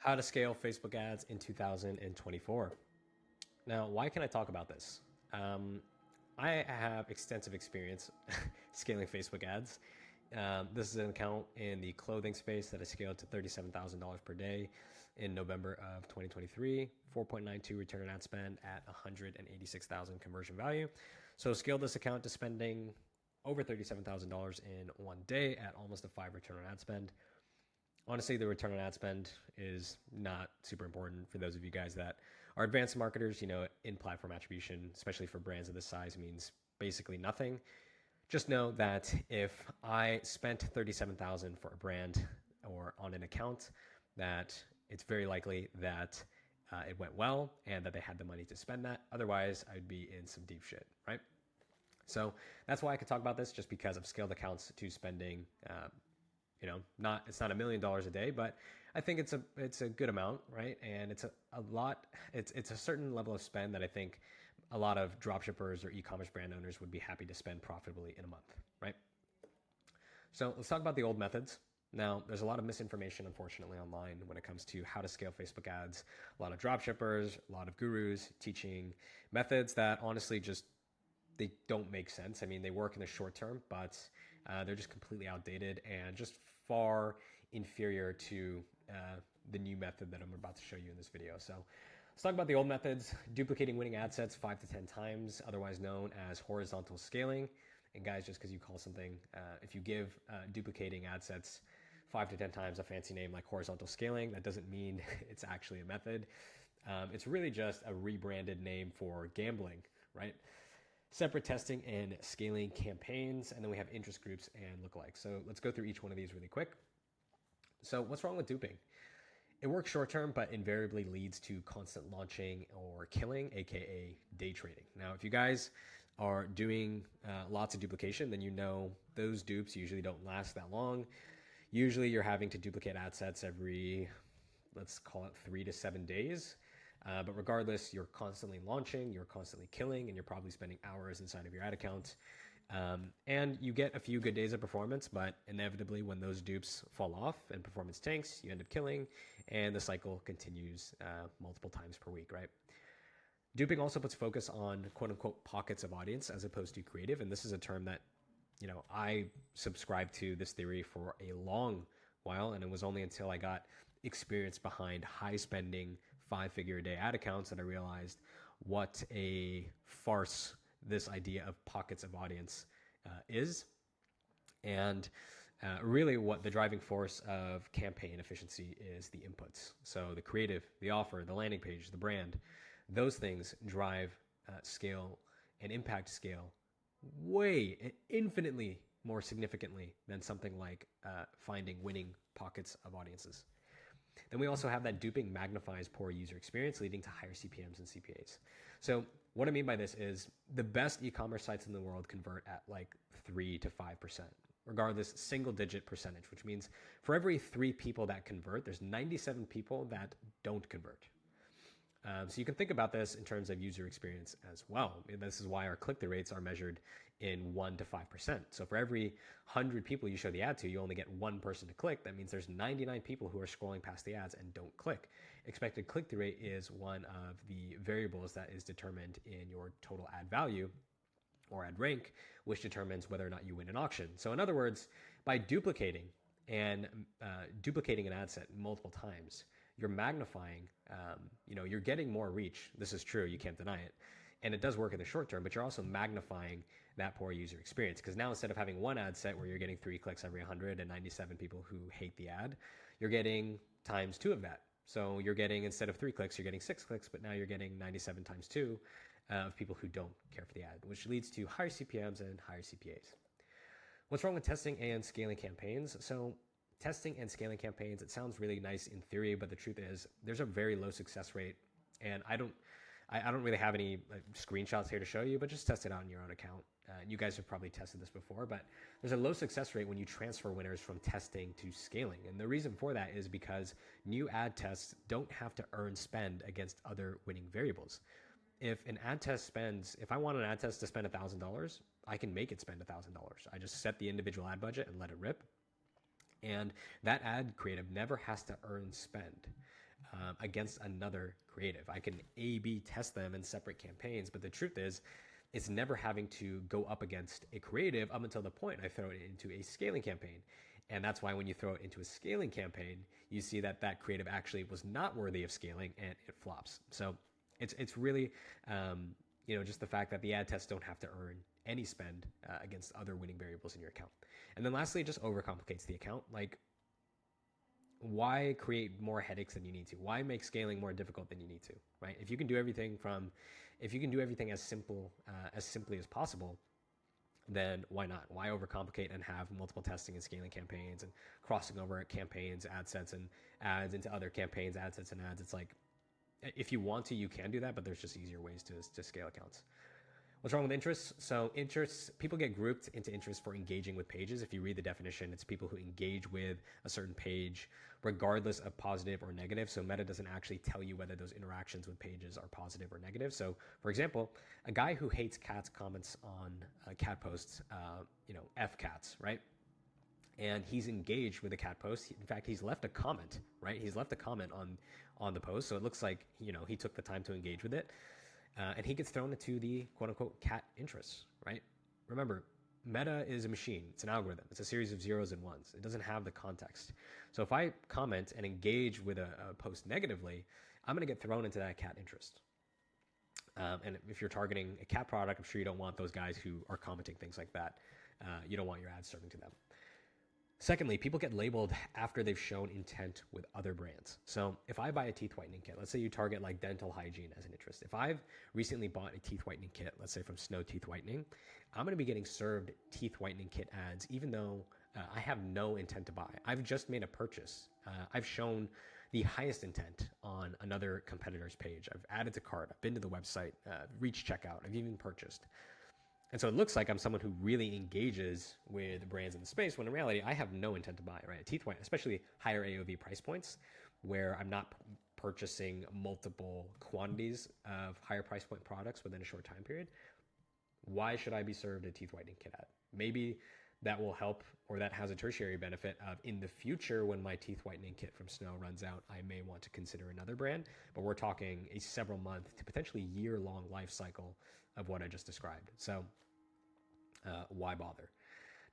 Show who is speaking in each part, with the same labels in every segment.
Speaker 1: How to scale Facebook ads in 2024. Now, why can I talk about this? I have extensive experience scaling Facebook ads. This is an account in the clothing space that I scaled to $37,000 per day in November of 2023, 4.92 return on ad spend at 186,000 conversion value. So scaled this account to spending over $37,000 in one day at almost a 5 return on ad spend. Honestly, the return on ad spend is not super important for those of you guys that are advanced marketers. In-platform attribution, especially for brands of this size, means basically nothing. Just know that if I spent $37,000 for a brand or on an account, that it's very likely that it went well and that they had the money to spend that. Otherwise, I'd be in some deep shit, right? So that's why I could talk about this, just because I've scaled accounts to spending it's not $1 million a day, but I think it's a good amount, right? And it's a lot. It's a certain level of spend that I think a lot of dropshippers or e-commerce brand owners would be happy to spend profitably in a month, right? So let's talk about the old methods. Now, there's a lot of misinformation, unfortunately, online when it comes to how to scale Facebook ads. A lot of dropshippers, a lot of gurus teaching methods that honestly they don't make sense. I mean, they work in the short term, but they're just completely outdated and just far inferior to the new method that I'm about to show you in this video. So let's talk about the old methods: duplicating winning ad sets 5 to 10 times, otherwise known as horizontal scaling. And guys, just because you call something, if you give duplicating ad sets 5 to 10 times a fancy name like horizontal scaling, that doesn't mean it's actually a method. It's really just a rebranded name for gambling, right? Separate testing and scaling campaigns, and then we have interest groups and lookalikes. So let's go through each one of these really quick. So what's wrong with duping? It works short term, but invariably leads to constant launching or killing, aka day trading. Now, if you guys are doing lots of duplication, then you know those dupes usually don't last that long. Usually you're having to duplicate ad sets every, let's call it 3 to 7 days. But regardless, you're constantly launching, you're constantly killing, and you're probably spending hours inside of your ad account. And you get a few good days of performance, but inevitably when those dupes fall off and performance tanks, you end up killing, and the cycle continues multiple times per week, right? Duping also puts focus on quote unquote pockets of audience as opposed to creative. And this is a term that, I subscribed to this theory for a long while. And it was only until I got experience behind high spending 5-figure a day ad accounts that I realized what a farce this idea of pockets of audience is. And really what the driving force of campaign efficiency is the inputs. So the creative, the offer, the landing page, the brand, those things drive scale and impact scale infinitely more significantly than something like finding winning pockets of audiences. Then we also have that duping magnifies poor user experience, leading to higher CPMs and CPAs. So what I mean by this is the best e-commerce sites in the world convert at like 3 to 5%, regardless, single digit percentage, which means for every 3 people that convert, there's 97 people that don't convert. So you can think about this in terms of user experience as well. This is why our click-through rates are measured in 1 to 5%. So for every 100 people you show the ad to, you only get 1 person to click. That means there's 99 people who are scrolling past the ads and don't click. Expected click-through rate is one of the variables that is determined in your total ad value or ad rank, which determines whether or not you win an auction. So in other words, by duplicating an ad set multiple times, you're magnifying, you're getting more reach. This is true. You can't deny it. And it does work in the short term, but you're also magnifying that poor user experience. Because now instead of having one ad set where you're getting 3 clicks every 197 people who hate the ad, you're getting times 2 of that. So you're getting, instead of 3 clicks, you're getting 6 clicks, but now you're getting 97 times 2 of people who don't care for the ad, which leads to higher CPMs and higher CPAs. What's wrong with testing and scaling campaigns? So testing and scaling campaigns, it sounds really nice in theory, but the truth is there's a very low success rate. And I don't really have any screenshots here to show you, but just test it out on your own account. You guys have probably tested this before, but there's a low success rate when you transfer winners from testing to scaling. And the reason for that is because new ad tests don't have to earn spend against other winning variables. If I want an ad test to spend $1,000, I can make it spend $1,000. I just set the individual ad budget and let it rip. And that ad creative never has to earn spend. against another creative. I can A/B test them in separate campaigns, but the truth is, it's never having to go up against a creative up until the point I throw it into a scaling campaign. And that's why when you throw it into a scaling campaign, you see that that creative actually was not worthy of scaling and it flops. So it's really, just the fact that the ad tests don't have to earn any spend against other winning variables in your account. And then lastly, it just overcomplicates the account. Like, why create more headaches than you need to? Why make scaling more difficult than you need to, right? If you can do everything as simply as possible, then why not? Why overcomplicate and have multiple testing and scaling campaigns and crossing over campaigns, ad sets and ads into other campaigns, ad sets and ads? It's like, if you want to, you can do that, but there's just easier ways to scale accounts. What's wrong with interests? So interests, people get grouped into interests for engaging with pages. If you read the definition, it's people who engage with a certain page, regardless of positive or negative. So Meta doesn't actually tell you whether those interactions with pages are positive or negative. So for example, a guy who hates cats comments on cat posts, F cats, right? And he's engaged with a cat post. In fact, he's left a comment, right? He's left a comment on the post. So it looks like, he took the time to engage with it. And he gets thrown into the quote unquote cat interests, right? Remember, Meta is a machine. It's an algorithm. It's a series of zeros and ones. It doesn't have the context. So if I comment and engage with a post negatively, I'm going to get thrown into that cat interest. And if you're targeting a cat product, I'm sure you don't want those guys who are commenting things like that. You don't want your ads serving to them. Secondly, people get labeled after they've shown intent with other brands. So if I buy a teeth whitening kit, let's say you target like dental hygiene as an interest. If I've recently bought a teeth whitening kit, let's say from Snow Teeth Whitening, I'm going to be getting served teeth whitening kit ads, even though I have no intent to buy. I've just made a purchase. I've shown the highest intent on another competitor's page. I've added to cart. I've been to the website, reached checkout. I've even purchased. And so it looks like I'm someone who really engages with brands in the space, when in reality, I have no intent to buy, right? A teeth white, especially higher AOV price points, where I'm not purchasing multiple quantities of higher price point products within a short time period. Why should I be served a teeth whitening kit ad? Maybe that will help, or that has a tertiary benefit of, in the future, when my teeth whitening kit from Snow runs out, I may want to consider another brand. But we're talking a several month to potentially year-long life cycle of what I just described. So why bother?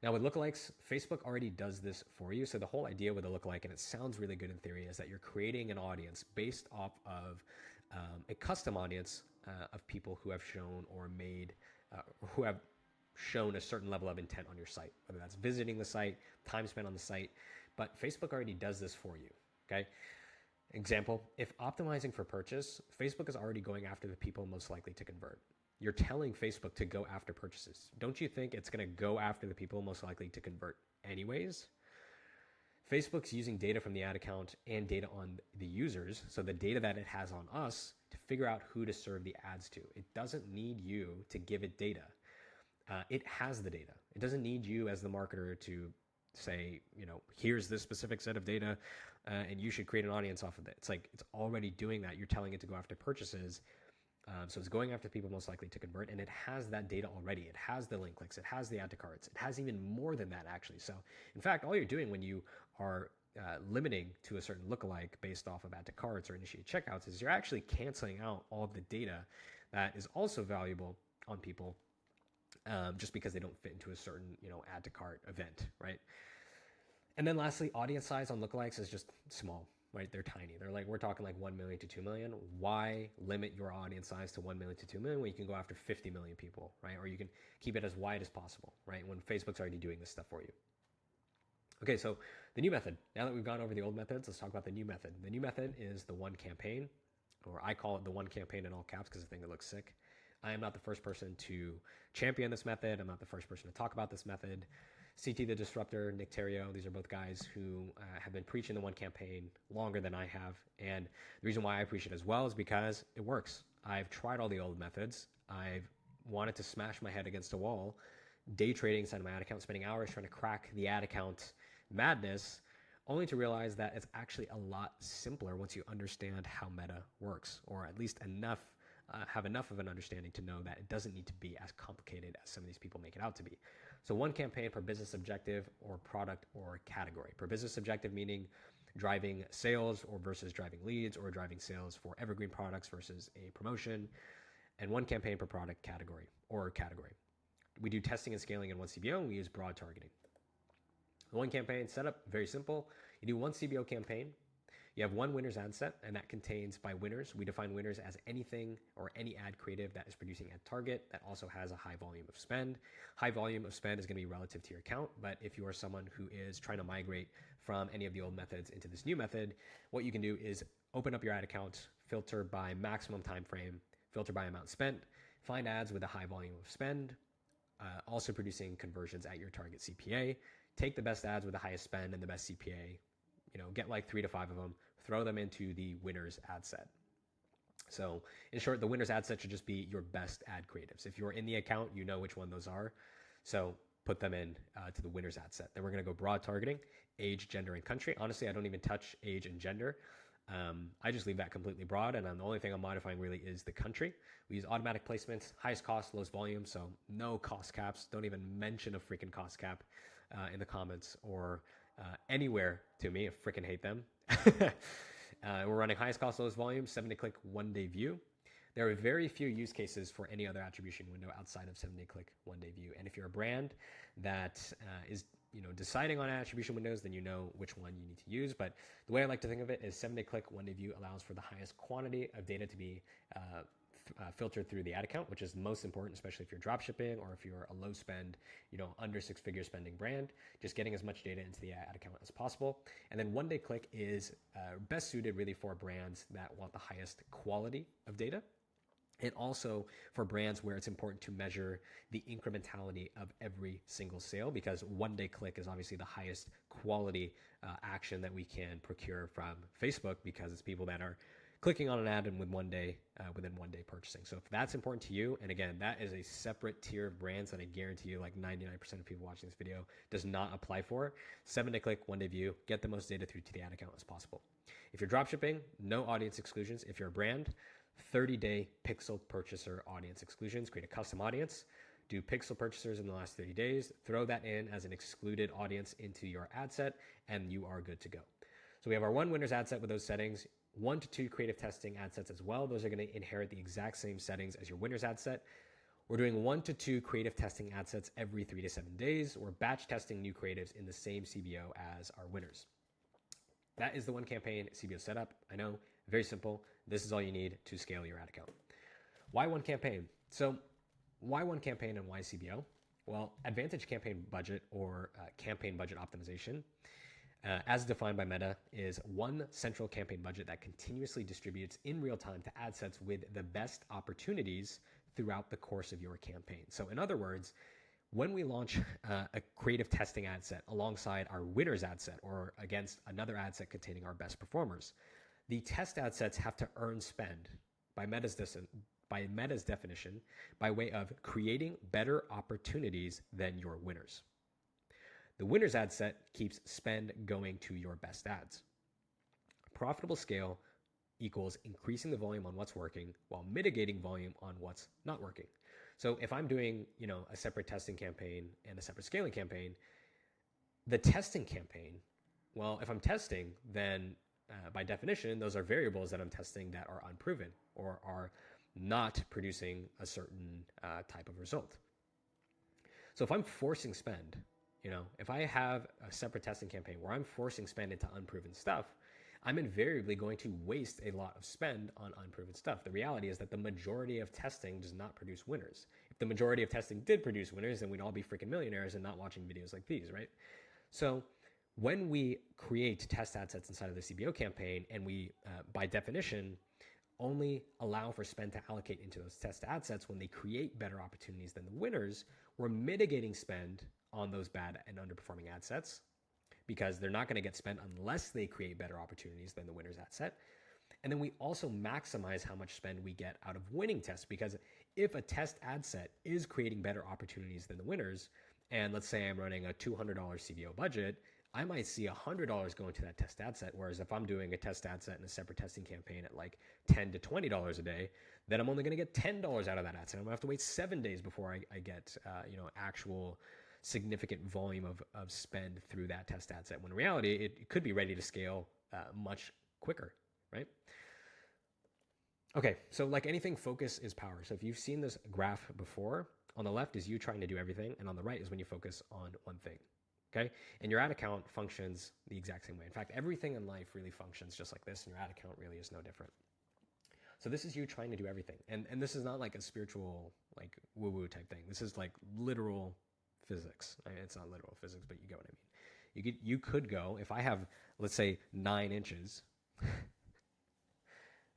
Speaker 1: Now with lookalikes, Facebook already does this for you. So the whole idea with a lookalike, and it sounds really good in theory, is that you're creating an audience based off of a custom audience of people who have shown or made, who have shown a certain level of intent on your site, whether that's visiting the site, time spent on the site. But Facebook already does this for you, okay? Example, if optimizing for purchase, Facebook is already going after the people most likely to convert. You're telling Facebook to go after purchases. Don't you think it's going to go after the people most likely to convert anyways? Facebook's using data from the ad account and data on the users, so the data that it has on us, to figure out who to serve the ads to. It doesn't need you to give it data. It has the data. It doesn't need you as the marketer to say, here's this specific set of data and you should create an audience off of it. It's like, it's already doing that. You're telling it to go after purchases. So it's going after people most likely to convert, and it has that data already. It has the link clicks. It has the add to carts. It has even more than that, actually. So in fact, all you're doing when you are limiting to a certain lookalike based off of add to carts or initiate checkouts is you're actually canceling out all of the data that is also valuable on people just because they don't fit into a certain, add to cart event, right? And then lastly, audience size on lookalikes is just small. Right? They're tiny. They're like, we're talking like 1 million to 2 million. Why limit your audience size to 1 million to 2 million when you can go after 50 million people, right? Or you can keep it as wide as possible, right? When Facebook's already doing this stuff for you. Okay, so the new method. Now that we've gone over the old methods, let's talk about the new method. The new method is the one campaign, or I call it the one campaign in all caps because I think it looks sick. I am not the first person to champion this method. I'm not the first person to talk about this method. CT the Disruptor, Nick Terrio, these are both guys who have been preaching the one campaign longer than I have. And the reason why I preach it as well is because it works. I've tried all the old methods. I've wanted to smash my head against a wall, day trading inside of my ad account, spending hours trying to crack the ad account madness, only to realize that it's actually a lot simpler once you understand how Meta works, or at least have enough of an understanding to know that it doesn't need to be as complicated as some of these people make it out to be. So one campaign per business objective or product or category. Per business objective meaning driving sales or versus driving leads, or driving sales for evergreen products versus a promotion, and one campaign per product category or category. We do testing and scaling in one CBO, and we use broad targeting. The one campaign setup, very simple. You do one CBO campaign. You have one winners ad set, and that contains, by winners, we define winners as anything or any ad creative that is producing at target that also has a high volume of spend. High volume of spend is going to be relative to your account, but if you are someone who is trying to migrate from any of the old methods into this new method, what you can do is open up your ad account, filter by maximum time frame, filter by amount spent, find ads with a high volume of spend, also producing conversions at your target CPA. Take the best ads with the highest spend and the best CPA, get like 3 to 5 of them, throw them into the winners ad set. So in short, the winners ad set should just be your best ad creatives. If you're in the account, you know which one those are. So put them in to the winners ad set. Then we're going to go broad targeting, age, gender, and country. Honestly, I don't even touch age and gender. I just leave that completely broad, and the only thing I'm modifying really is the country. We use automatic placements, highest cost, lowest volume, so no cost caps. Don't even mention a freaking cost cap in the comments or anywhere to me. I freaking hate them. We're running highest cost, lowest volume, 7-day click, 1-day view. There are very few use cases for any other attribution window outside of 7-day click, 1-day view. And if you're a brand that is deciding on attribution windows, then you know which one you need to use. But the way I like to think of it is 7-day click, 1-day view allows for the highest quantity of data to be filtered through the ad account, which is most important, especially if you're drop shipping or if you're a low spend, under 6-figure spending brand, just getting as much data into the ad account as possible. And then 1-day click is best suited really for brands that want the highest quality of data. And also for brands where it's important to measure the incrementality of every single sale, because 1-day click is obviously the highest quality action that we can procure from Facebook, because it's people that are clicking on an ad and within 1 day purchasing. So if that's important to you, and again, that is a separate tier of brands that I guarantee you like 99% of people watching this video does not apply for. 7-day click, 1-day view, get the most data through to the ad account as possible. If you're dropshipping, no audience exclusions. If you're a brand, 30-day pixel purchaser audience exclusions. Create a custom audience, do pixel purchasers in the last 30 days, throw that in as an excluded audience into your ad set, and you are good to go. So we have our one winners ad set with those settings, 1 to 2 creative testing ad sets as well. Those are going to inherit the exact same settings as your winners ad set. We're doing 1 to 2 creative testing ad sets every 3 to 7 days. We're batch testing new creatives in the same CBO as our winners. That is the one campaign CBO setup. I know, very simple. This is all you need to scale your ad account. Why one campaign? So why one campaign and why CBO? Well, advantage campaign budget or campaign budget optimization, as defined by Meta, is one central campaign budget that continuously distributes in real time to ad sets with the best opportunities throughout the course of your campaign. So in other words, when we launch a creative testing ad set alongside our winners ad set or against another ad set containing our best performers, the test ad sets have to earn spend by Meta's definition by way of creating better opportunities than your winners. The winners ad set keeps spend going to your best ads. Profitable scale equals increasing the volume on what's working while mitigating volume on what's not working. So if I'm doing, a separate testing campaign and a separate scaling campaign, the testing campaign, well, if I'm testing, then by definition, those are variables that I'm testing that are unproven or are not producing a certain type of result. So if I'm forcing spend, if I have a separate testing campaign where I'm forcing spend into unproven stuff, I'm invariably going to waste a lot of spend on unproven stuff. The reality is that the majority of testing does not produce winners. If the majority of testing did produce winners, then we'd all be freaking millionaires and not watching videos like these, right? So when we create test ad sets inside of the CBO campaign and we, by definition, only allow for spend to allocate into those test ad sets when they create better opportunities than the winners, we're mitigating spend on those bad and underperforming ad sets because they're not going to get spent unless they create better opportunities than the winners ad set. And then we also maximize how much spend we get out of winning tests, because if a test ad set is creating better opportunities than the winners, and let's say I'm running a $200 CBO budget, I might see $100 going to that test ad set. Whereas if I'm doing a test ad set and a separate testing campaign at like $10 to $20 a day, then I'm only going to get $10 out of that ad set. I'm going to have to wait 7 days before I get actual significant volume of spend through that test ad set. When in reality, it could be ready to scale much quicker, right? Okay, so like anything, focus is power. So if you've seen this graph before, on the left is you trying to do everything, and on the right is when you focus on one thing. Okay, and your ad account functions the exact same way. In fact, everything in life really functions just like this, and your ad account really is no different. So this is you trying to do everything, and this is not like a spiritual, like woo-woo type thing. This is like literal physics. I mean, it's not literal physics, but you get what I mean. You could go, if I have, let's say, 9 inches.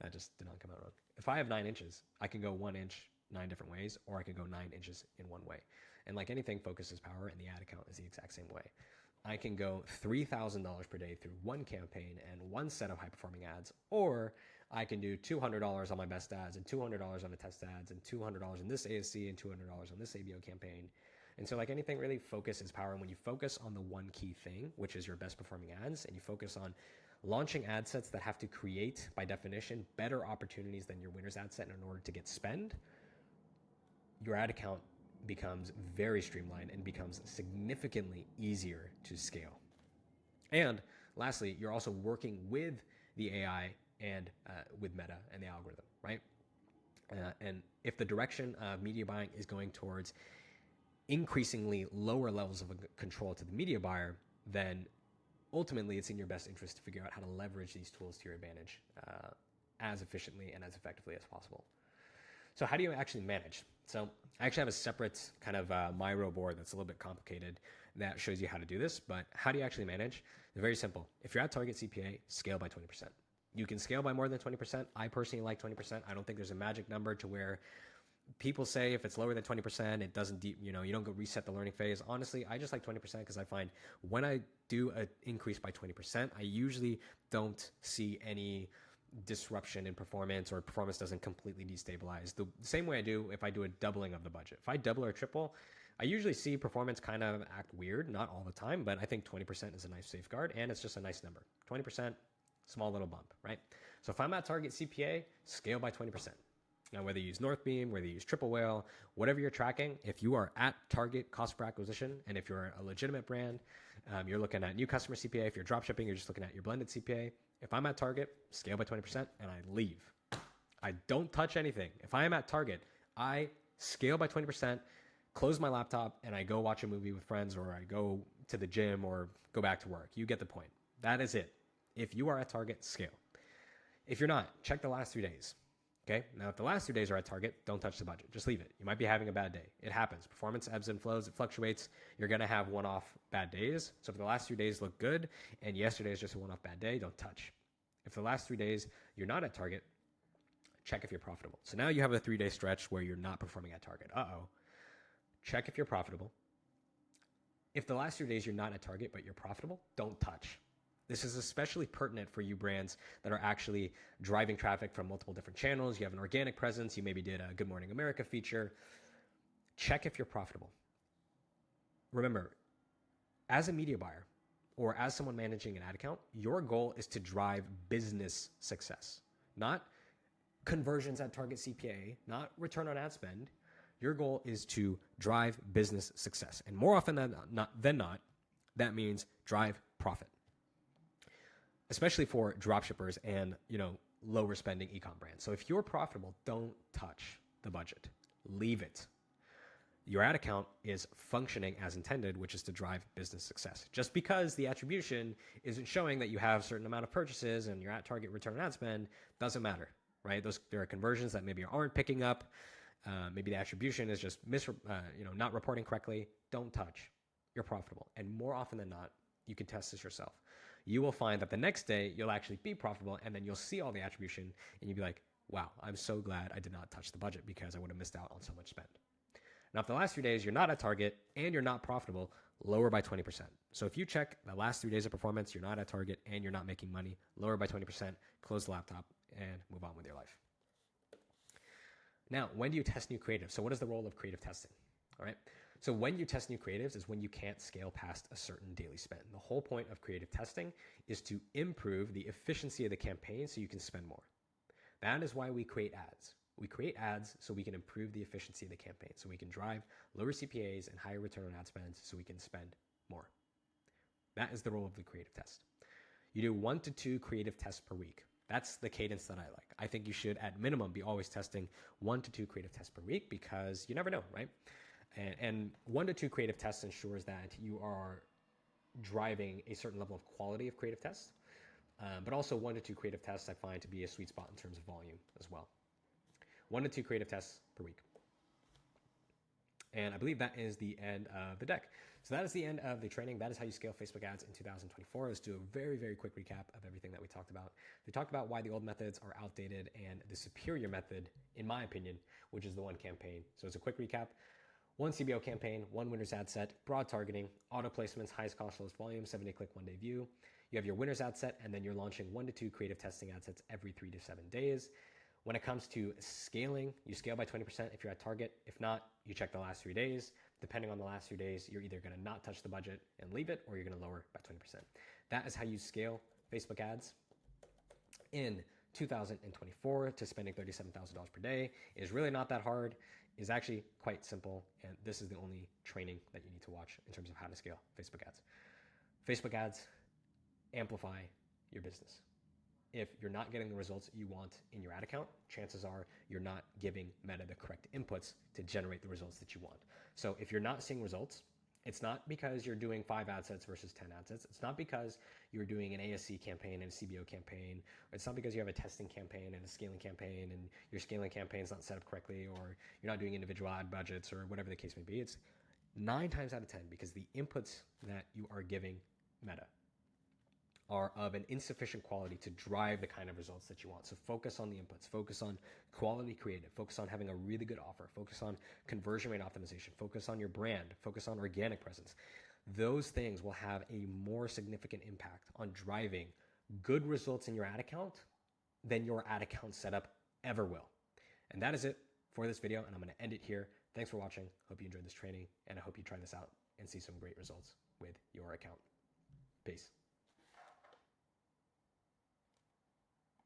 Speaker 1: That just did not come out wrong. If I have 9 inches, I can go 1 inch 9 different ways, or I can go 9 inches in one way. And like anything, focus is power, and the ad account is the exact same way. I can go $3,000 per day through one campaign and one set of high-performing ads, or I can do $200 on my best ads and $200 on the test ads and $200 in this ASC and $200 on this ABO campaign. And so like anything, really, focus is power. And when you focus on the one key thing, which is your best performing ads, and you focus on launching ad sets that have to create, by definition, better opportunities than your winner's ad set in order to get spend, your ad account becomes very streamlined and becomes significantly easier to scale. And lastly, you're also working with the AI and with Meta and the algorithm, right? And if the direction of media buying is going towards increasingly lower levels of control to the media buyer, then ultimately it's in your best interest to figure out how to leverage these tools to your advantage as efficiently and as effectively as possible. So how do you actually manage? So I actually have a separate kind of Miro board that's a little bit complicated that shows you how to do this, but how do you actually manage? It's very simple. If you're at target CPA, scale by 20%. You can scale by more than 20%. I personally like 20%. I don't think there's a magic number to where people say if it's lower than 20%, it doesn't, you don't go reset the learning phase. Honestly, I just like 20% because I find when I do an increase by 20%, I usually don't see any disruption in performance, or performance doesn't completely destabilize. The same way I do if I do a doubling of the budget. If I double or triple, I usually see performance kind of act weird, not all the time, but I think 20% is a nice safeguard, and it's just a nice number. 20%, small little bump, right? So if I'm at target CPA, scale by 20%. Now, whether you use Northbeam, whether you use Triple Whale, whatever you're tracking, if you are at target cost per acquisition, and if you're a legitimate brand, you're looking at new customer CPA. If you're dropshipping, you're just looking at your blended CPA. If I'm at target, scale by 20%, and I leave. I don't touch anything. If I am at target, I scale by 20%, close my laptop, and I go watch a movie with friends, or I go to the gym, or go back to work. You get the point. That is it. If you are at target, scale. If you're not, check the last 3 days. Okay. Now, if the last 2 days are at target, don't touch the budget. Just leave it. You might be having a bad day. It happens. Performance ebbs and flows. It fluctuates. You're going to have one-off bad days. So if the last 2 days look good and yesterday is just a one-off bad day, don't touch. If the last 3 days you're not at target, check if you're profitable. So now you have a 3-day stretch where you're not performing at target. Check if you're profitable. If the last 2 days you're not at target but you're profitable, don't touch. This is especially pertinent for you brands that are actually driving traffic from multiple different channels. You have an organic presence. You maybe did a Good Morning America feature. Check if you're profitable. Remember, as a media buyer or as someone managing an ad account, your goal is to drive business success, not conversions at target CPA, not return on ad spend. Your goal is to drive business success. And more often than not, that means drive profit. Especially for dropshippers and, lower spending e-com brands. So if you're profitable, don't touch the budget. Leave it. Your ad account is functioning as intended, which is to drive business success. Just because the attribution isn't showing that you have a certain amount of purchases and you're at target return on ad spend doesn't matter, right? There are conversions that maybe aren't picking up. Maybe the attribution is just not reporting correctly. Don't touch. You're profitable. And more often than not, you can test this yourself. You will find that the next day you'll actually be profitable, and then you'll see all the attribution and you'll be like, wow, I'm so glad I did not touch the budget because I would have missed out on so much spend. Now, if the last 3 days you're not at target and you're not profitable, lower by 20%. So if you check the last 3 days of performance, you're not at target and you're not making money, lower by 20%, close the laptop, and move on with your life. Now, when do you test new creative? So what is the role of creative testing? All right. So when you test new creatives is when you can't scale past a certain daily spend. The whole point of creative testing is to improve the efficiency of the campaign so you can spend more. That is why we create ads. We create ads so we can improve the efficiency of the campaign, so we can drive lower CPAs and higher return on ad spends so we can spend more. That is the role of the creative test. You do 1 to 2 creative tests per week. That's the cadence that I like. I think you should, at minimum, be always testing 1 to 2 creative tests per week because you never know, right? And 1 to 2 creative tests ensures that you are driving a certain level of quality of creative tests. But also 1 to 2 creative tests I find to be a sweet spot in terms of volume as well. 1 to 2 creative tests per week. And I believe that is the end of the deck. So that is the end of the training. That is how you scale Facebook ads in 2024. Let's do a very, very quick recap of everything that we talked about. We talked about why the old methods are outdated and the superior method, in my opinion, which is the one campaign. So it's a quick recap. 1 CBO campaign, 1 winner's ad set, broad targeting, auto placements, highest cost, lowest volume, 7-day click, 1-day view. You have your winner's ad set, and then you're launching 1 to 2 creative testing ad sets every 3 to 7 days. When it comes to scaling, you scale by 20% if you're at target. If not, you check the last 3 days. Depending on the last 3 days, you're either going to not touch the budget and leave it, or you're going to lower by 20%. That is how you scale Facebook ads in 2024 to spending $37,000 per day. It is really not that hard. It's actually quite simple, and this is the only training that you need to watch in terms of how to scale Facebook ads. Facebook ads amplify your business. If you're not getting the results you want in your ad account, chances are you're not giving Meta the correct inputs to generate the results that you want. So if you're not seeing results, it's not because you're doing 5 ad sets versus 10 ad sets. It's not because you're doing an ASC campaign and a CBO campaign. It's not because you have a testing campaign and a scaling campaign and your scaling campaign is not set up correctly, or you're not doing individual ad budgets, or whatever the case may be. It's 9 times out of 10 because the inputs that you are giving Meta are of an insufficient quality to drive the kind of results that you want. So focus on the inputs, focus on quality creative, focus on having a really good offer, focus on conversion rate optimization, focus on your brand, focus on organic presence. Those things will have a more significant impact on driving good results in your ad account than your ad account setup ever will. And that is it for this video, and I'm going to end it here. Thanks for watching. Hope you enjoyed this training, and I hope you try this out and see some great results with your account. Peace.